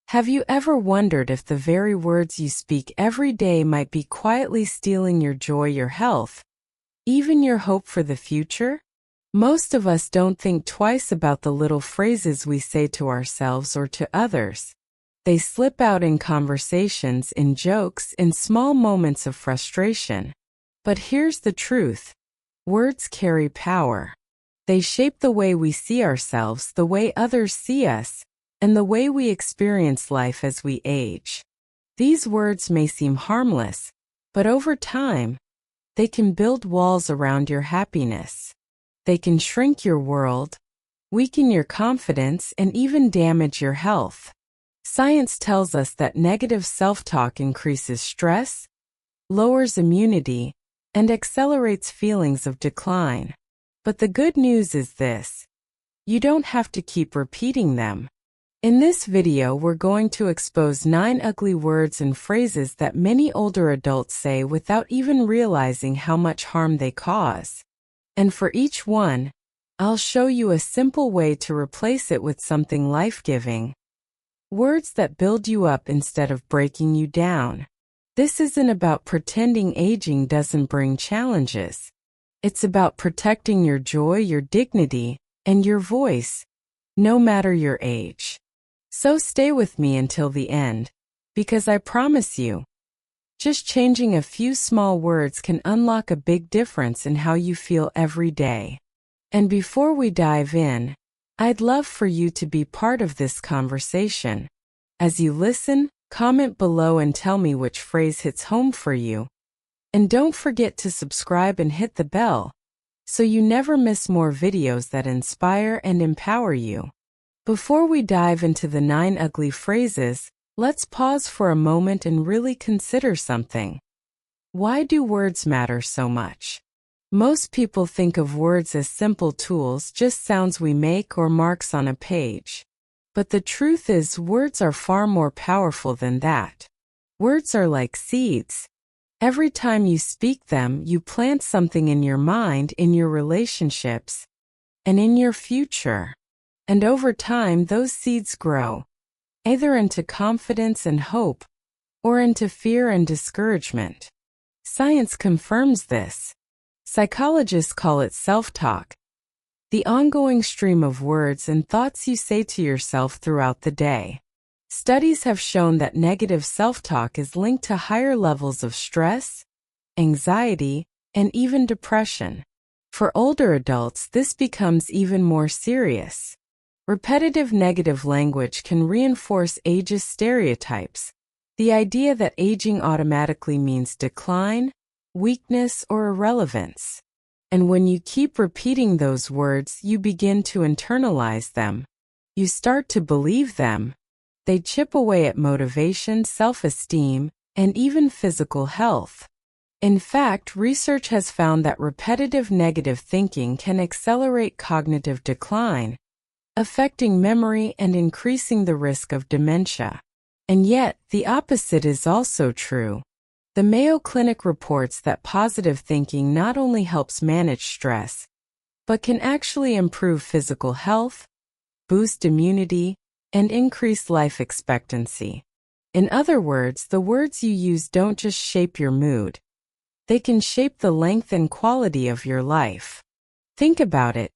Have you ever wondered if the very words you speak every day might be quietly stealing your joy, your health, even your hope for the future? Most of us don't think twice about the little phrases we say to ourselves or to others. They slip out in conversations, in jokes, in small moments of frustration. But here's the truth. Words carry power. They shape the way we see ourselves, the way others see us, and the way we experience life as we age. These words may seem harmless, but over time, they can build walls around your happiness. They can shrink your world, weaken your confidence, and even damage your health. Science tells us that negative self-talk increases stress, lowers immunity, and accelerates feelings of decline. But the good news is this: you don't have to keep repeating them. In this video, we're going to expose 9 ugly words and phrases that many older adults say without even realizing how much harm they cause. And for each one, I'll show you a simple way to replace it with something life-giving. Words that build you up instead of breaking you down. This isn't about pretending aging doesn't bring challenges. It's about protecting your joy, your dignity, and your voice, no matter your age. So stay with me until the end, because I promise you, just changing a few small words can unlock a big difference in how you feel every day. And before we dive in, I'd love for you to be part of this conversation. As you listen, comment below and tell me which phrase hits home for you. And don't forget to subscribe and hit the bell, so you never miss more videos that inspire and empower you. Before we dive into the 9 ugly phrases, let's pause for a moment and really consider something. Why do words matter so much? Most people think of words as simple tools, just sounds we make or marks on a page. But the truth is, words are far more powerful than that. Words are like seeds. Every time you speak them, you plant something in your mind, in your relationships, and in your future. And over time, those seeds grow, either into confidence and hope, or into fear and discouragement. Science confirms this. Psychologists call it self-talk, the ongoing stream of words and thoughts you say to yourself throughout the day. Studies have shown that negative self-talk is linked to higher levels of stress, anxiety, and even depression. For older adults, this becomes even more serious. Repetitive negative language can reinforce ageist stereotypes, the idea that aging automatically means decline, weakness, or irrelevance. And when you keep repeating those words, you begin to internalize them. You start to believe them. They chip away at motivation, self-esteem, and even physical health. In fact, research has found that repetitive negative thinking can accelerate cognitive decline, affecting memory and increasing the risk of dementia. And yet, the opposite is also true. The Mayo Clinic reports that positive thinking not only helps manage stress, but can actually improve physical health, boost immunity, and increase life expectancy. In other words, the words you use don't just shape your mood. They can shape the length and quality of your life. Think about it.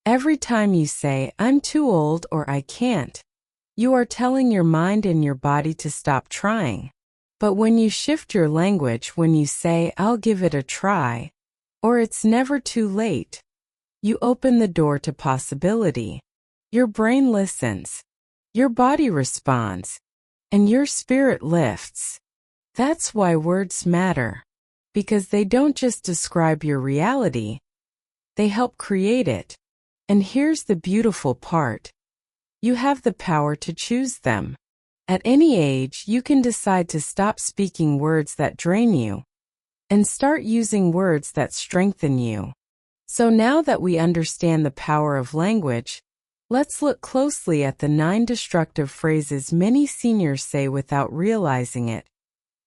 Every time you say, "I'm too old" or "I can't," you are telling your mind and your body to stop trying. But when you shift your language, when you say, "I'll give it a try," or "It's never too late," you open the door to possibility. Your brain listens, your body responds, and your spirit lifts. That's why words matter, because they don't just describe your reality, they help create it. And here's the beautiful part. You have the power to choose them. At any age, you can decide to stop speaking words that drain you and start using words that strengthen you. So now that we understand the power of language, let's look closely at the 9 destructive phrases many seniors say without realizing it,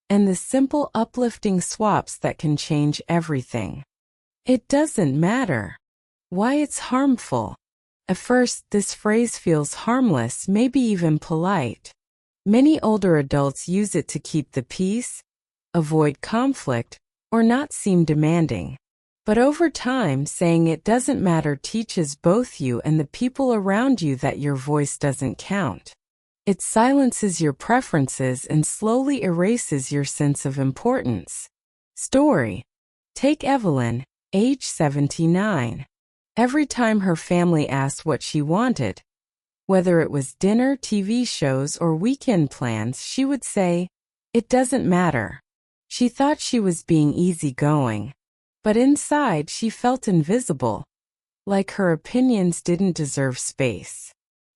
and the simple uplifting swaps that can change everything. It doesn't matter why it's harmful. At first, this phrase feels harmless, maybe even polite. Many older adults use it to keep the peace, avoid conflict, or not seem demanding. But over time, saying it doesn't matter teaches both you and the people around you that your voice doesn't count. It silences your preferences and slowly erases your sense of importance. Story. Take Evelyn, age 79. Every time her family asked what she wanted, whether it was dinner, TV shows, or weekend plans, she would say, "It doesn't matter." She thought she was being easygoing, but inside she felt invisible, like her opinions didn't deserve space.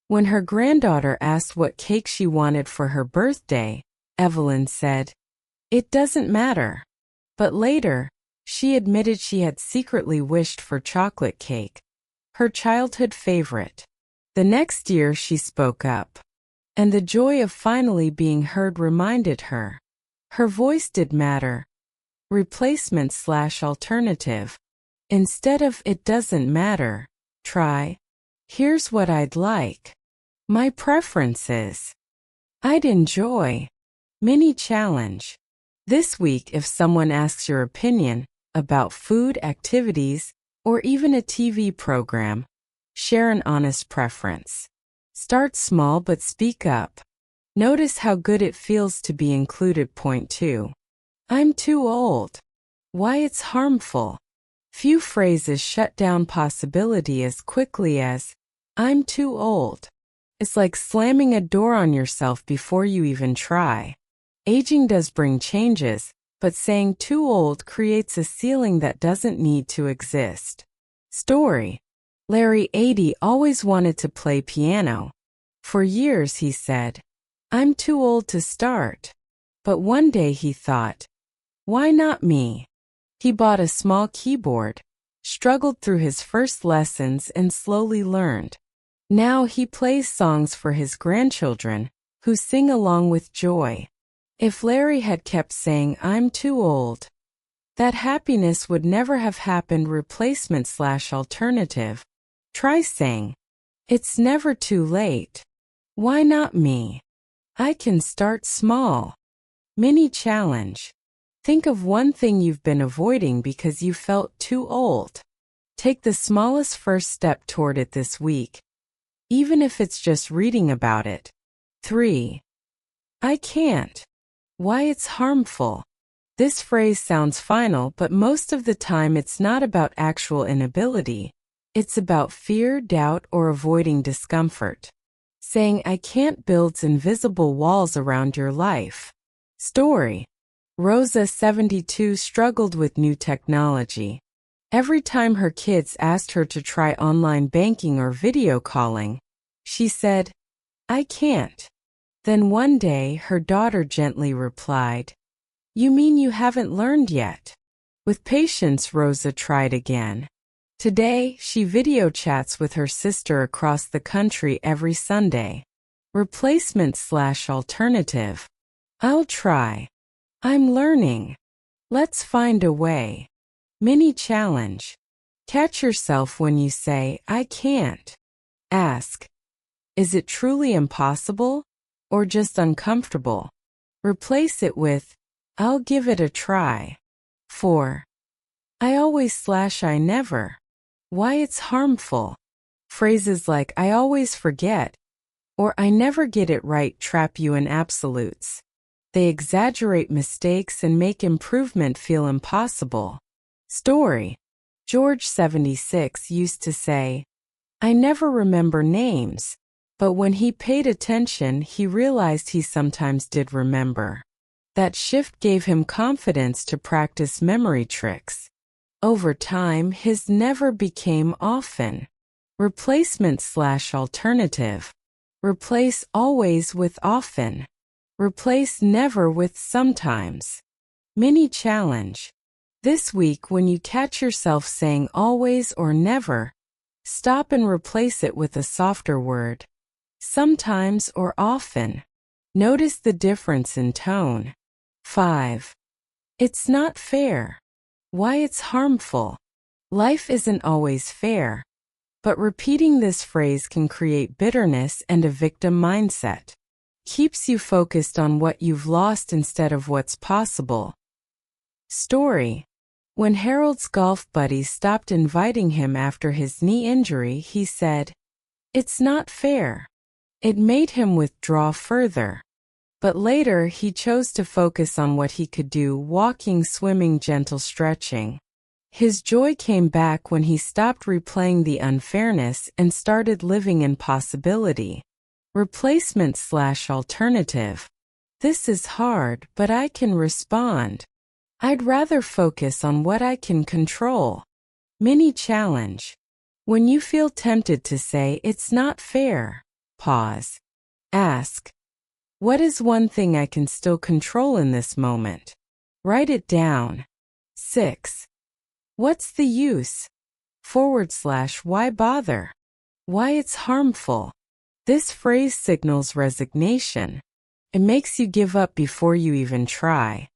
When her granddaughter asked what cake she wanted for her birthday, Evelyn said, "It doesn't matter." But later, she admitted she had secretly wished for chocolate cake, her childhood favorite. The next year she spoke up, and the joy of finally being heard reminded her. Her voice did matter. Replacement/alternative. Instead of "it doesn't matter," try, "Here's what I'd like. My preferences. I'd enjoy." Mini challenge. This week, if someone asks your opinion about food, activities, or even a TV program, share an honest preference. Start small but speak up. Notice how good it feels to be included. Point 2. I'm too old. Why it's harmful. Few phrases shut down possibility as quickly as "I'm too old." It's like slamming a door on yourself before you even try. Aging does bring changes, but saying too old creates a ceiling that doesn't need to exist. Story. Larry, 80, always wanted to play piano. For years he said, "I'm too old to start." But one day he thought, "Why not me?" He bought a small keyboard, struggled through his first lessons, and slowly learned. Now he plays songs for his grandchildren, who sing along with joy. If Larry had kept saying, "I'm too old," that happiness would never have happened. Replacement/alternative. Try saying, "It's never too late. Why not me? I can start small." Mini challenge. Think of one thing you've been avoiding because you felt too old. Take the smallest first step toward it this week, even if it's just reading about it. 3. I can't. Why it's harmful. This phrase sounds final, but most of the time it's not about actual inability. It's about fear, doubt, or avoiding discomfort. Saying "I can't" builds invisible walls around your life. Story. Rosa, 72, struggled with new technology. Every time her kids asked her to try online banking or video calling, she said, "I can't." Then one day her daughter gently replied, "You mean you haven't learned yet?" With patience, Rosa tried again. Today, she video chats with her sister across the country every Sunday. Replacement/alternative. I'll try. I'm learning. Let's find a way. Mini challenge. Catch yourself when you say, "I can't." Ask, is it truly impossible or just uncomfortable? Replace it with, "I'll give it a try." 4. I always/I never. Why it's harmful. Phrases like "I always forget" or "I never get it right" trap you in absolutes. They exaggerate mistakes and make improvement feel impossible. Story. George, 76, used to say, "I never remember names," but when he paid attention, he realized he sometimes did remember. That shift gave him confidence to practice memory tricks. Over time, his never became often. Replacement/alternative. Replace always with often. Replace never with sometimes. Mini challenge. This week, when you catch yourself saying always or never, stop and replace it with a softer word. Sometimes or often. Notice the difference in tone. 5. It's not fair. Why it's harmful. Life isn't always fair, but repeating this phrase can create bitterness and a victim mindset. keeps you focused on what you've lost instead of what's possible. Story. When Harold's golf buddies stopped inviting him after his knee injury, he said, "It's not fair." It made him withdraw further. But later he chose to focus on what he could do: walking, swimming, gentle stretching. His joy came back when he stopped replaying the unfairness and started living in possibility. Replacement/alternative. This is hard, but I can respond. I'd rather focus on what I can control. Mini challenge. When you feel tempted to say it's not fair, pause. Ask, what is one thing I can still control in this moment? Write it down. 6. What's the use? / why bother? Why it's harmful. This phrase signals resignation. It makes you give up before you even try.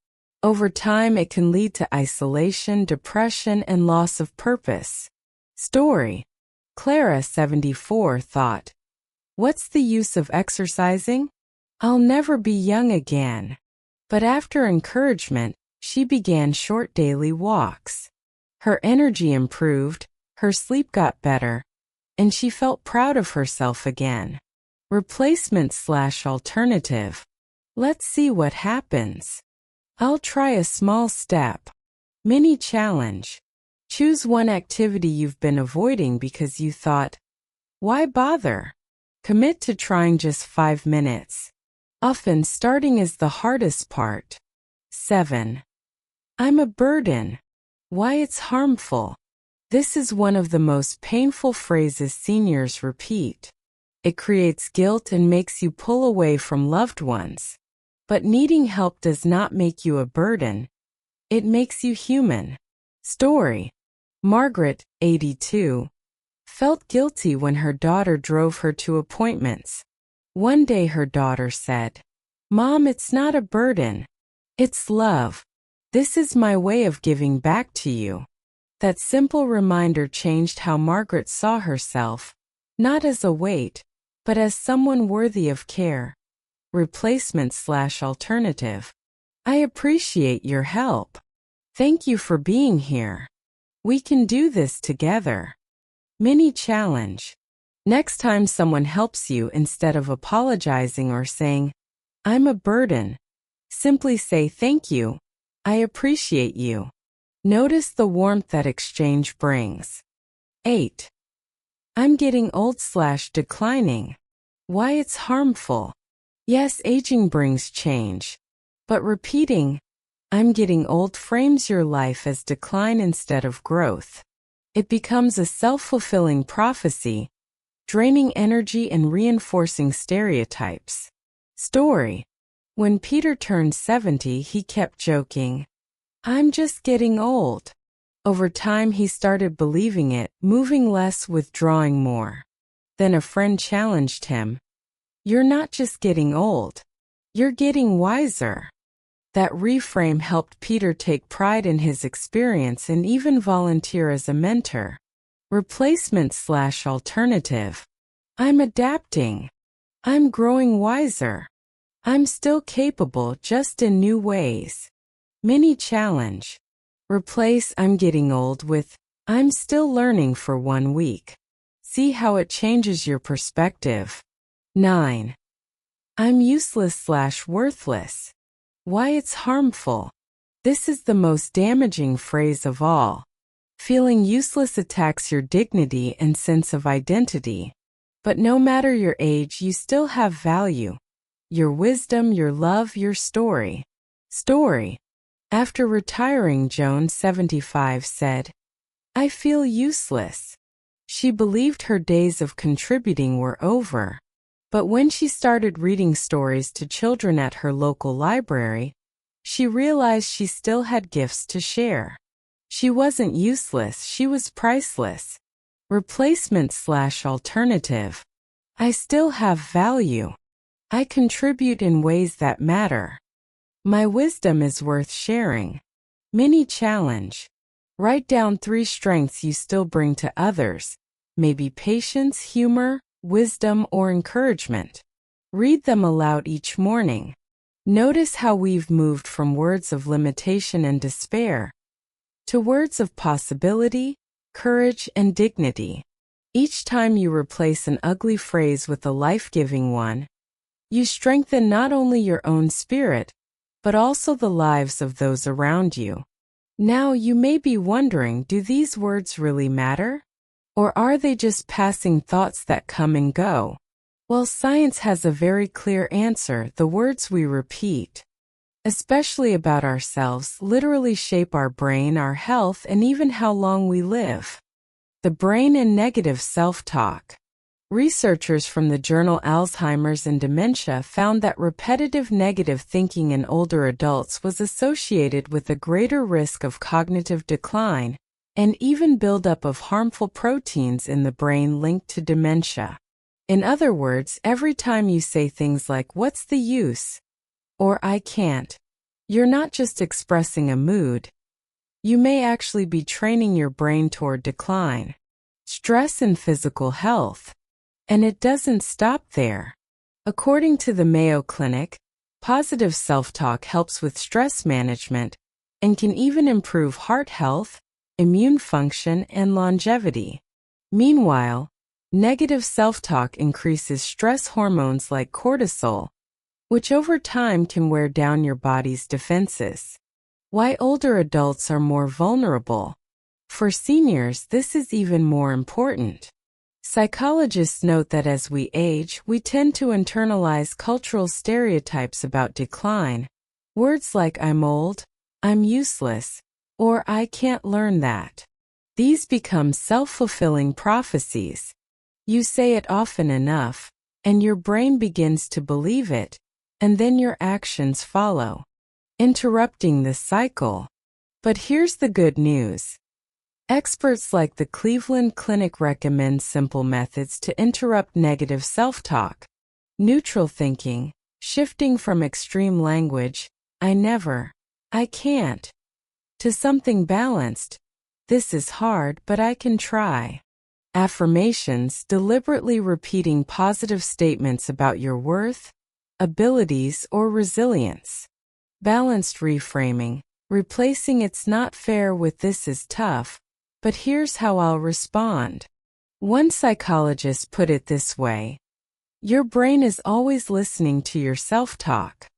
Over time, it can lead to isolation, depression, and loss of purpose. Story. Clara, 74, thought, "What's the use of exercising? I'll never be young again." But after encouragement, she began short daily walks. Her energy improved, her sleep got better, and she felt proud of herself again. Replacement/alternative. Let's see what happens. I'll try a small step. Mini challenge. Choose one activity you've been avoiding because you thought, why bother? Commit to trying just 5 minutes. Often starting is the hardest part. 7. I'm a burden. Why it's harmful. This is one of the most painful phrases seniors repeat. It creates guilt and makes you pull away from loved ones. But needing help does not make you a burden. It makes you human. Story. Margaret, 82, felt guilty when her daughter drove her to appointments. One day her daughter said, "Mom, it's not a burden. It's love. This is my way of giving back to you." That simple reminder changed how Margaret saw herself, not as a weight, but as someone worthy of care. Replacement/alternative. I appreciate your help. Thank you for being here. We can do this together. Mini challenge. Next time someone helps you, instead of apologizing or saying, "I'm a burden," simply say, "Thank you. I appreciate you." Notice the warmth that exchange brings. 8. I'm getting old/declining. Why it's harmful. Yes, aging brings change. But repeating, "I'm getting old" frames your life as decline instead of growth. It becomes a self-fulfilling prophecy, draining energy and reinforcing stereotypes. Story. When Peter turned 70, he kept joking, "I'm just getting old." Over time, he started believing it, moving less, withdrawing more. Then a friend challenged him, "You're not just getting old. You're getting wiser." That reframe helped Peter take pride in his experience and even volunteer as a mentor. Replacement/alternative. I'm adapting. I'm growing wiser. I'm still capable, just in new ways. Mini challenge. Replace "I'm getting old" with "I'm still learning" for 1 week. See how it changes your perspective. 9. I'm useless/worthless. Why it's harmful. This is the most damaging phrase of all. Feeling useless attacks your dignity and sense of identity. But no matter your age, you still have value. Your wisdom, your love, your story. Story. After retiring, Joan, 75, said, "I feel useless." She believed her days of contributing were over. But when she started reading stories to children at her local library, she realized she still had gifts to share. She wasn't useless, she was priceless. Replacement/alternative. I still have value. I contribute in ways that matter. My wisdom is worth sharing. Mini challenge. Write down 3 strengths you still bring to others. Maybe patience, humor, wisdom, or encouragement. Read them aloud each morning. Notice how we've moved from words of limitation and despair to words of possibility, courage, and dignity. Each time you replace an ugly phrase with a life-giving one, you strengthen not only your own spirit, but also the lives of those around you. Now you may be wondering, do these words really matter? Or are they just passing thoughts that come and go? Well, science has a very clear answer. The words we repeat, especially about ourselves, literally shape our brain, our health, and even how long we live. The brain and negative self-talk. Researchers from the journal Alzheimer's and Dementia found that repetitive negative thinking in older adults was associated with a greater risk of cognitive decline and even buildup of harmful proteins in the brain linked to dementia. In other words, every time you say things like, "What's the use?" or "I can't," you're not just expressing a mood. You may actually be training your brain toward decline, stress, and physical health. And it doesn't stop there. According to the Mayo Clinic, positive self-talk helps with stress management and can even improve heart health, immune function, and longevity. Meanwhile, negative self-talk increases stress hormones like cortisol, which over time can wear down your body's defenses. Why older adults are more vulnerable? For seniors, this is even more important. Psychologists note that as we age, we tend to internalize cultural stereotypes about decline. Words like "I'm old," "I'm useless," or "I can't learn that." These become self-fulfilling prophecies. You say it often enough, and your brain begins to believe it, and then your actions follow, interrupting the cycle. But here's the good news. Experts like the Cleveland Clinic recommend simple methods to interrupt negative self-talk. Neutral thinking, shifting from extreme language, "I never," "I can't," to something balanced, "This is hard, but I can try." Affirmations, deliberately repeating positive statements about your worth, abilities, or resilience. Balanced reframing, replacing "it's not fair" with "this is tough, but here's how I'll respond." One psychologist put it this way: your brain is always listening to your self-talk.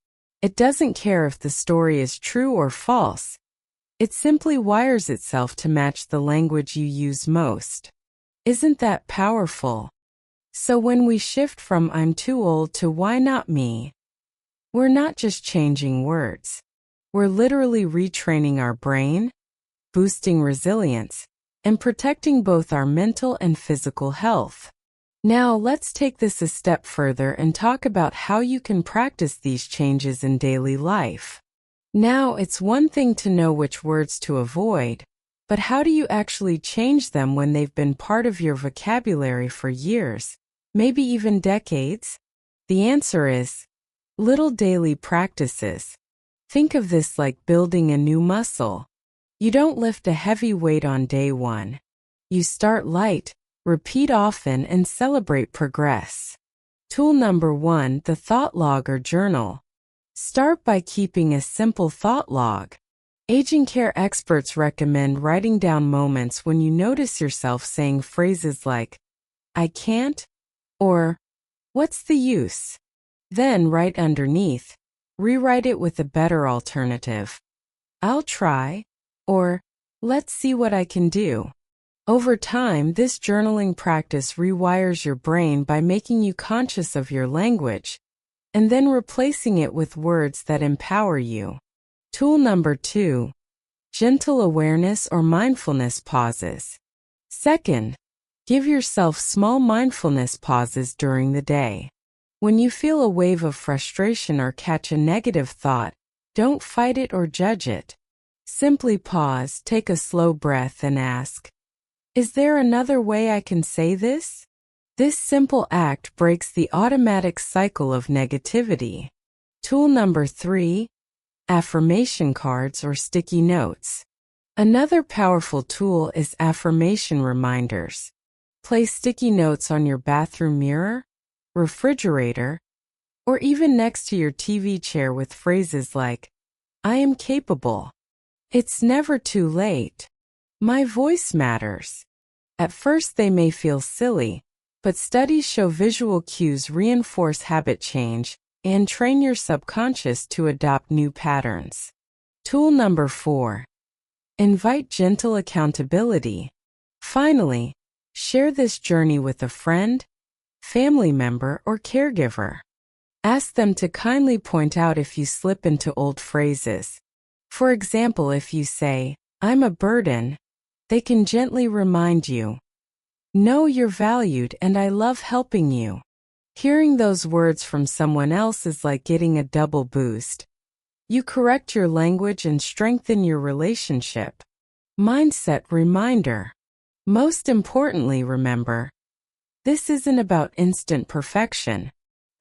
It doesn't care if the story is true or false. It simply wires itself to match the language you use most. Isn't that powerful? So when we shift from "I'm too old" to "why not me," we're not just changing words. We're literally retraining our brain, boosting resilience, and protecting both our mental and physical health. Now let's take this a step further and talk about how you can practice these changes in daily life. Now, it's one thing to know which words to avoid, but how do you actually change them when they've been part of your vocabulary for years, maybe even decades? The answer is little daily practices. Think of this like building a new muscle. You don't lift a heavy weight on day one. You start light, repeat often, and celebrate progress. Tool number 1, the thought log or journal. Start by keeping a simple thought log. Aging care experts recommend writing down moments when you notice yourself saying phrases like, "I can't," or "What's the use?" Then right underneath, rewrite it with a better alternative. "I'll try," or "Let's see what I can do." Over time, this journaling practice rewires your brain by making you conscious of your language, and then replacing it with words that empower you. Tool number 2, gentle awareness or mindfulness pauses. Second, give yourself small mindfulness pauses during the day. When you feel a wave of frustration or catch a negative thought, don't fight it or judge it. Simply pause, take a slow breath, and ask, "Is there another way I can say this?" This simple act breaks the automatic cycle of negativity. Tool number 3, affirmation cards or sticky notes. Another powerful tool is affirmation reminders. Place sticky notes on your bathroom mirror, refrigerator, or even next to your TV chair with phrases like, I am capable. It's never too late. My voice matters. At first they may feel silly, but studies show visual cues reinforce habit change and train your subconscious to adopt new patterns. Tool number 4. Invite gentle accountability. Finally, share this journey with a friend, family member, or caregiver. Ask them to kindly point out if you slip into old phrases. For example, if you say, I'm a burden, they can gently remind you, know you're valued and I love helping you. Hearing those words from someone else is like getting a double boost. You correct your language and strengthen your relationship. Mindset reminder. Most importantly, remember, this isn't about instant perfection.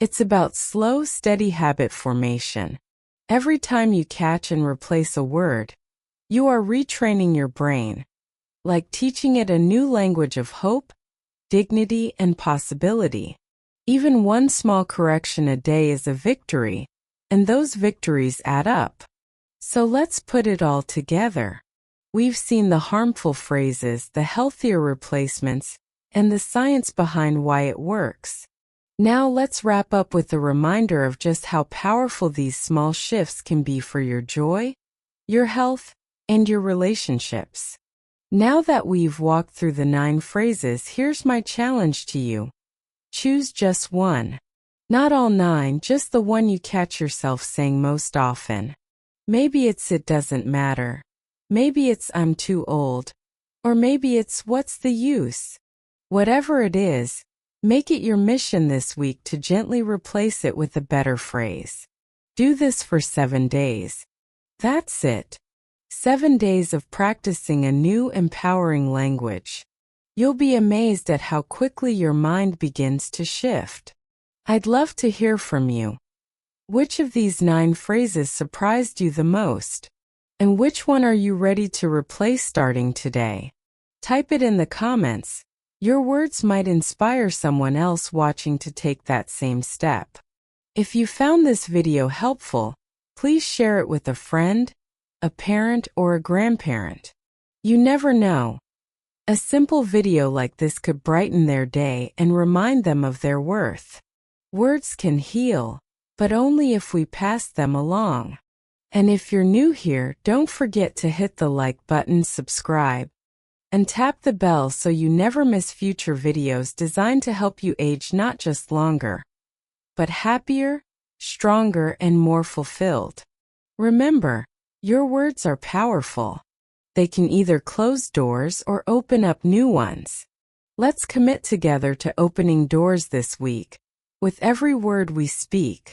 It's about slow, steady habit formation. Every time you catch and replace a word, you are retraining your brain, like teaching it a new language of hope, dignity, and possibility. Even one small correction a day is a victory, and those victories add up. So let's put it all together. We've seen the harmful phrases, the healthier replacements, and the science behind why it works. Now let's wrap up with a reminder of just how powerful these small shifts can be for your joy, your health, and your relationships. Now that we've walked through the 9 phrases, here's my challenge to you. Choose just one. Not all 9, just the one you catch yourself saying most often. Maybe it's it doesn't matter. Maybe it's I'm too old. Or maybe it's what's the use? Whatever it is, make it your mission this week to gently replace it with a better phrase. Do this for 7 days. That's it. 7 days of practicing a new empowering language. You'll be amazed at how quickly your mind begins to shift. I'd love to hear from you. Which of these 9 phrases surprised you the most? And which one are you ready to replace starting today? Type it in the comments. Your words might inspire someone else watching to take that same step. If you found this video helpful, please share it with a friend, a parent, or a grandparent. You never know. A simple video like this could brighten their day and remind them of their worth. Words can heal, but only if we pass them along. And if you're new here, don't forget to hit the like button, subscribe, and tap the bell so you never miss future videos designed to help you age not just longer, but happier, stronger, and more fulfilled. Remember, your words are powerful. They can either close doors or open up new ones. Let's commit together to opening doors this week, with every word we speak.